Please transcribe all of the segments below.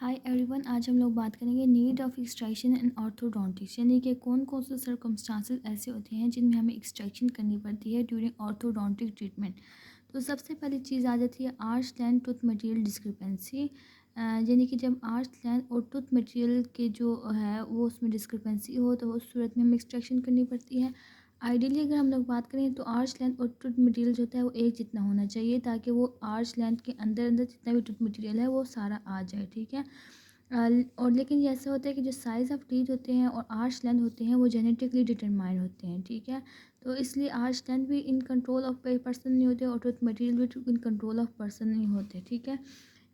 Hi everyone, आज हम लोग बात करेंगे need of extraction in orthodontics, यानी कि कौन कौन से सर्कमस्टांसेस ऐसे होते हैं जिनमें हमें एक्सट्रैक्शन करनी पड़ती है ड्यूरिंग ऑर्थोडोंटिक ट्रीटमेंट। तो सबसे पहली चीज़ आ जाती है arch length tooth material discrepancy, यानी कि जब आर्च लेंथ और टूथ मटेरियल के जो है वो उसमें डिस्क्रिपेंसी हो तो उस सूरत में हमें एक्सट्रैक्शन करनी पड़ती है। आइडियली अगर हम लोग बात करें तो आर्च लेंथ और टूथ मटेरियल जो होता है वो एक जितना होना चाहिए ताकि वो आर्च लेंथ के अंदर अंदर जितना भी टूथ मटेरियल है वो सारा आ जाए, ठीक है। और लेकिन ये ऐसा होता है कि जो साइज़ ऑफ टीथ होते हैं और आर्च लेंथ होते हैं वो जेनेटिकली डिटरमाइन होते हैं, ठीक है। तो इसलिए आर्च लेंथ भी इन कंट्रोल ऑफ पर्सन नहीं होते और टूथ मटेरियल भी इन कंट्रोल ऑफ पर्सन नहीं होते, ठीक है।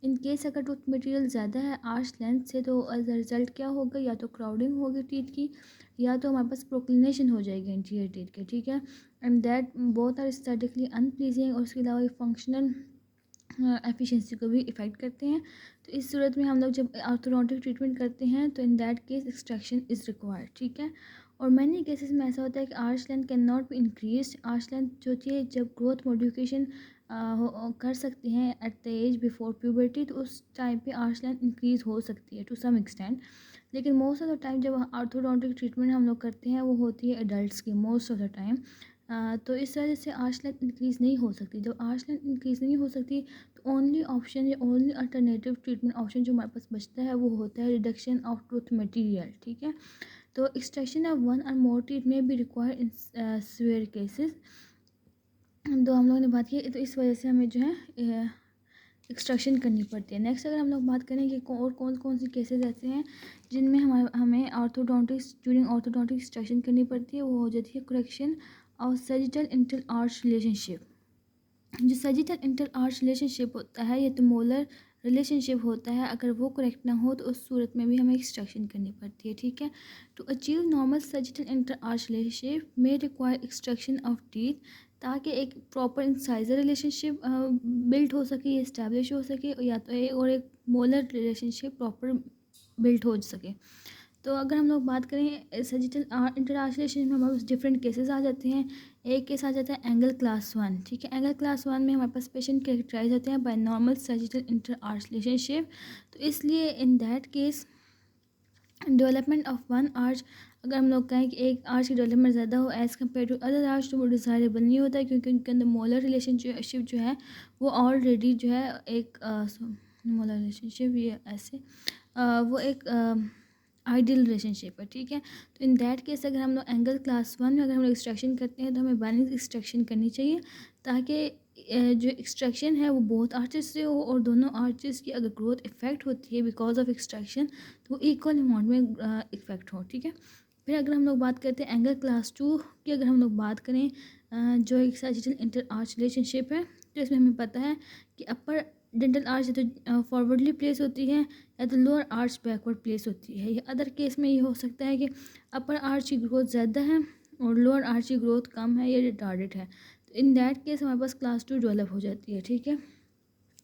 इन केस अगर टूथ मटेरियल ज़्यादा है आर्च लेंथ से तो एज अ रिज़ल्ट क्या होगा, या तो क्राउडिंग होगी टीथ की या तो हमारे पास प्रोक्लिनेशन हो जाएगी इंटीरियर टीथ के, ठीक है। And that both are aesthetically unpleasing और उसके अलावा ये फंक्शनल एफिशिएंसी को भी इफ़ेक्ट करते हैं। तो इस सूरत में हम लोग जब ऑर्थोडोंटिक ट्रीटमेंट करते हैं तो in that case extraction is required, ठीक है। और मैनी केसेस में ऐसा होता है कि arch length can not be increase. Arch length जो होती है जब ग्रोथ मॉडिफिकेशन कर सकते हैं at the age before puberty, तो उस टाइम पे आर्च लेंथ इंक्रीज़ हो सकती है टू सम एक्सटेंट। लेकिन मोस्ट ऑफ द टाइम जब ऑर्थोडोंटिक ट्रीटमेंट हम लोग करते हैं वो होती है एडल्ट्स की मोस्ट ऑफ द टाइम। तो इस वजह से आर्च लेंथ इंक्रीज़ नहीं हो सकती। जब आर्च लेंथ इंक्रीज़ नहीं हो सकती तो ओनली ऑप्शन या ओनली अल्टरनेटिव ट्रीटमेंट ऑप्शन जो हमारे पास बचता है वो होता है रिडक्शन ऑफ टूथ मटेरियल, ठीक है। तो एक्सट्रैक्शन ऑफ वन और मोर टीथ में भी रिक्वायर इन सीवियर केसेस। तो हम लोगों ने बात की तो इस वजह से हमें जो है एक्सट्रैक्शन करनी पड़ती है। नेक्स्ट अगर हम लोग बात करें कि और कौन कौन सी केसेस ऐसे हैं जिनमें हमें ऑर्थोडोंटिक्स ड्यूरिंग ऑर्थोडोंटिक एक्सट्रैक्शन करनी पड़ती है, वो हो जाती है करेक्शन और सैजिटल इंटर आर्च रिलेशनशिप। जो सैजिटल इंटर आर्च रिलेशनशिप होता है या तो मोलर रिलेशनशिप होता है, अगर वो करेक्ट ना हो तो उस सूरत में भी हमें एक्सट्रैक्शन करनी पड़ती है, ठीक है। To achieve normal sagittal inter arch relationship में रिक्वायर एक्सट्रैक्शन ऑफ टीथ, ताकि एक प्रॉपर इंसाइजर रिलेशनशिप बिल्ड हो सके, इस्टेब्लिश हो सके, या तो और एक मोलर रिलेशनशिप प्रॉपर बिल्ड हो सके। तो अगर हम लोग बात करें सैजिटल इंटर आर्च रिलेशनशिप में हमारे पास डिफरेंट केसेस आ जाते हैं। एक केस आ जाता है एंगल क्लास 1, ठीक है। एंगल क्लास 1 में हमारे पास पेशेंट कैरेक्टराइज होते हैं by normal sagittal inter arch relationship. तो इसलिए in that case development of one arch, अगर हम लोग कहें कि एक आर्च की डेवलपमेंट ज़्यादा हो as compare to other arch तो वो डिज़ायरेबल नहीं होता है, क्योंकि उनके अंदर मोलर रिलेशनशिप जो है वो ऑलरेडी जो है एक मोलर रिलेशनशिप ये ऐसे वो एक आइडियल रिलेशनशिप है, ठीक है। तो इन दैट केस अगर हम लोग एंगल क्लास 1 में अगर हम लोग एक्सट्रैक्शन करते हैं तो हमें बैलेंस एक्सट्रैक्शन करनी चाहिए, ताकि जो एक्सट्रैक्शन है वो बहुत आर्चेस से हो और दोनों आर्चेस की अगर ग्रोथ इफेक्ट होती है बिकॉज ऑफ एक्सट्रैक्शन तो इक्वल अमाउंट में इफेक्ट हो, ठीक है। फिर अगर हम लोग बात करते हैं एंगल क्लास 2 की, अगर हम लोग बात करें जो एक सैजिटल इंटर आर्च रिलेशनशिप है, तो इसमें हमें पता है कि अपर डेंटल आर्च या तो फॉरवर्डली प्लेस होती है या तो लोअर आर्च बैकवर्ड प्लेस होती है। या अदर केस में ये हो सकता है कि अपर आर्च की ग्रोथ ज़्यादा है और लोअर आर्च की ग्रोथ कम है या रिटार्डेड है। तो इन दैट केस हमारे पास क्लास 2 डेवलप हो जाती है, ठीक है।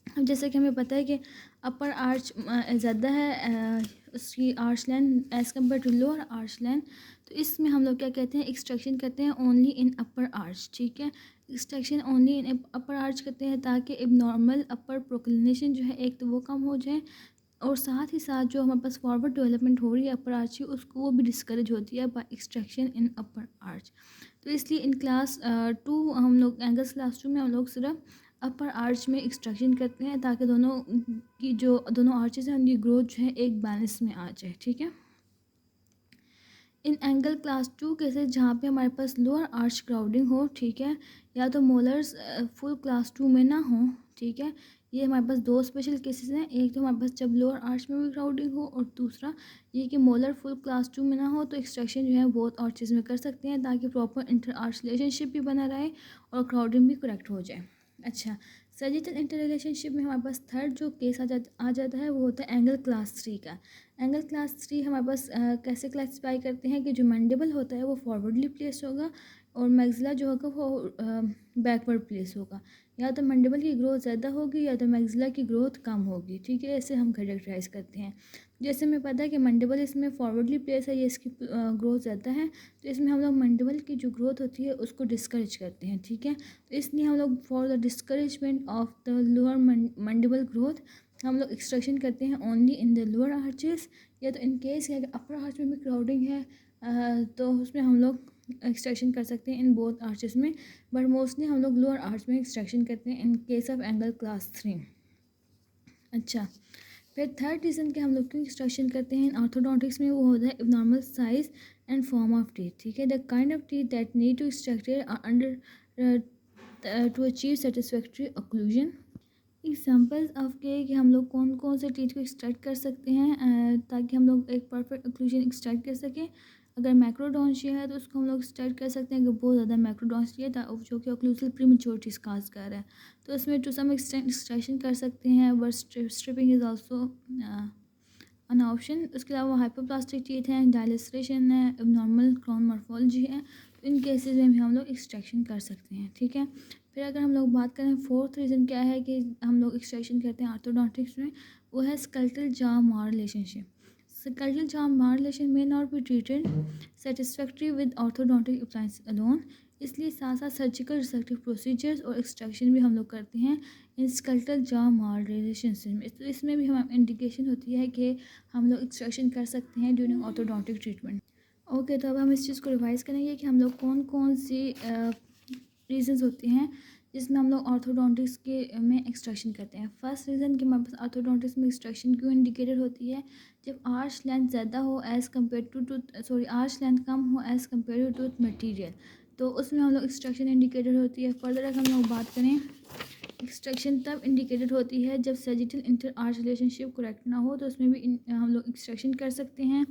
अब जैसे कि हमें पता है कि अपर आर्च ज़्यादा है उसकी arch length as compare to lower arch length, तो इसमें हम लोग क्या कहते हैं एक्सट्रैक्शन करते हैं ओनली इन अपर आर्च, ठीक है। Extraction only in upper arch करते हैं ताकि अब नॉर्मल अपर प्रोक्लिनेशन जो है एक तो वो कम हो जाए, और साथ ही साथ जो हमारे पास फॉरवर्ड डेवलपमेंट हो रही है अपर आर्च की उसको वो भी डिस्करेज होती है बाय एक्सट्रैक्शन इन अपर आर्च। तो इसलिए इन क्लास 2 हम लोग एंगल्स क्लास 2 में हम लोग सिर्फ अपर आर्च में एक्सट्रैक्शन करते हैं ताकि दोनों की जो दोनों आर्चेस हैं उनकी ग्रोथ जो है एक बैलेंस में आ जाए, ठीक है। इन एंगल क्लास 2 केसेस जहाँ पे हमारे पास लोअर आर्च क्राउडिंग हो, ठीक है, या तो मोलर्स फुल क्लास 2 में ना हो, ठीक है। ये हमारे पास दो स्पेशल केसेस हैं, एक तो हमारे पास जब लोअर आर्च में भी क्राउडिंग हो और दूसरा ये कि मोलर फुल क्लास 2 में ना हो, तो एक्सट्रैक्शन जो है बहुत आर्चेस में कर सकते हैं ताकि प्रॉपर इंटर आर्च रिलेशनशिप भी बना रहे और क्राउडिंग भी करेक्ट हो जाए। अच्छा, सैजिटल इंटर रिलेशनशिप में हमारे पास थर्ड जो केस आ जाता है वो होता है एंगल क्लास 3 का। एंगल क्लास 3 हमारे पास कैसे क्लासिफाई करते हैं कि जो मैंडिबल होता है वो फॉरवर्डली प्लेस होगा और मैक्सिला जो होगा वो बैकवर्ड प्लेस होगा। या तो मैंडिबल की ग्रोथ ज़्यादा होगी या तो मैक्सिला की ग्रोथ कम होगी, ठीक है। ऐसे हम कैरेक्टराइज करते हैं। जैसे हमें पता है कि मैंडिबल इसमें फॉरवर्डली प्लेस है, ये इसकी ग्रोथ ज़्यादा है, तो इसमें हम लोग मैंडिबल की जो ग्रोथ होती है उसको डिस्करेज करते हैं, ठीक है। तो इसलिए हम लोग for the discouragement of the lower mandible growth हम लोग एक्सट्रैक्शन करते हैं only in the lower arches, या तो इन केस है अपर आर्च में भी क्राउडिंग है तो उसमें हम लोग एक्सट्रैक्शन कर सकते हैं इन बोथ आर्चेस में, बट मोस्टली हम लोग लोअर आर्च में एक्सट्रैक्शन करते हैं in case of angle class 3। अच्छा, फिर थर्ड रीज़न कि हम लोग क्यों एक्सट्रैक्शन करते हैं इन ऑर्थोडोंटिक्स में, वो होता है abnormal size and form of teeth. ठीक है, the kind of teeth that need to extracted under to achieve satisfactory occlusion. Examples of के कि हम लोग कौन कौन से टीथ को एक्सट्रैक्ट कर सकते हैं ताकि हम लोग एक परफेक्ट ओक्लूजन एक्सट्रैक्ट कर सकें। अगर मैक्रोडोंशिया है तो उसको हम लोग एक्सट्रैक्ट कर सकते हैं, अगर बहुत ज़्यादा मैक्रोडोंशिया है जो कि ओक्लूसिव प्रीमेच्योरिटीज काज कर रहा है तो इसमें टू सम एक्सटेंट एक्सट्रैक्शन कर सकते हैं, but stripping is also an option. उसके अलावा हाइपोप्लास्टिक टीथ हैं, डायलिस्ट्रेशन है, नॉर्मल क्राउन मॉर्फोलॉजी है, तो इन केसेस में भी हम लोग एक्सट्रैक्शन कर सकते हैं। ठीक है, फिर अगर हम लोग बात करें फोर्थ रीज़न क्या है कि हम लोग एक्सट्रैक्शन करते हैं ऑर्थोडोंटिक्स में, वो है स्कल्टल जॉ मार रिलेशनशिप। स्कल्टल जॉ मार रिलेशन में not be treated satisfactory with orthodontic appliance alone, इसलिए साथ साथ सर्जिकल रिसेक्टिव प्रोसीजर्स और एक्सट्रैक्शन भी हम लोग करते हैं इन स्कल्टल जॉ मार रिलेशनशिप में। तो इसमें भी हम इंडिकेशन होती है कि हम लोग एक्सट्रैक्शन कर सकते हैं ड्यूरिंग ऑर्थोडोंटिक ट्रीटमेंट। ओके, तो अब हम इस चीज़ को रिवाइज़ करेंगे कि हम लोग कौन कौन सी रीज़न्स होते हैं जिसमें हम लोग ऑर्थोडोंटिक्स के में एक्सट्रैक्शन करते हैं। फर्स्ट रीज़न कि हमारे पास ऑर्थोडोंटिक्स में एक्सट्रैक्शन क्यों इंडिकेटेड होती है, जब आर्च लेंथ ज़्यादा हो as compare to arch length कम हो as compare to tooth material, तो उसमें हम लोग एक्सट्रैक्शन इंडिकेटेड होती है। फर्दर अगर हम लोग बात करें, एक्सट्रैक्शन तब इंडिकेटेड होती है जब sagittal inter arch relationship correct ना हो, तो उसमें भी हम लोग एक्सट्रैक्शन कर सकते हैं।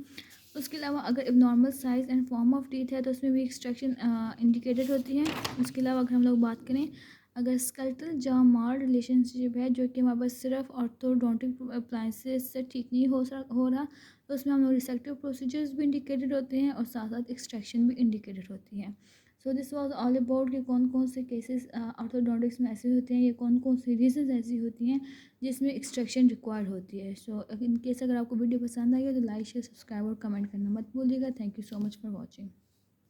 उसके अलावा अगर abnormal size and form of teeth है तो उसमें भी एक्सट्रैक्शन इंडिकेटेड होती है। उसके अलावा अगर हम लोग बात करें, अगर स्कल्टल जॉ मार रिलेशनशिप है जो कि हमारे पास सिर्फ ऑर्थोडोंटिक अप्लायंसेस से ठीक नहीं हो रहा, तो उसमें हम लोग रिसेक्टिव प्रोसीजर्स भी इंडिकेटेड होते हैं और साथ साथ एक्सट्रैक्शन भी इंडिकेटेड होती है। So this was all about कि कौन कौन से केसेस ऑर्थोडोंटिक्स में ऐसे होते हैं या कौन कौन सी रीजंस ऐसी होती हैं जिसमें एक्सट्रैक्शन रिक्वायर्ड होती है। सो इन केस अगर आपको वीडियो पसंद आई हो तो लाइक शेयर सब्सक्राइब और कमेंट करना मत भूलिएगा। Thank you so much for watching.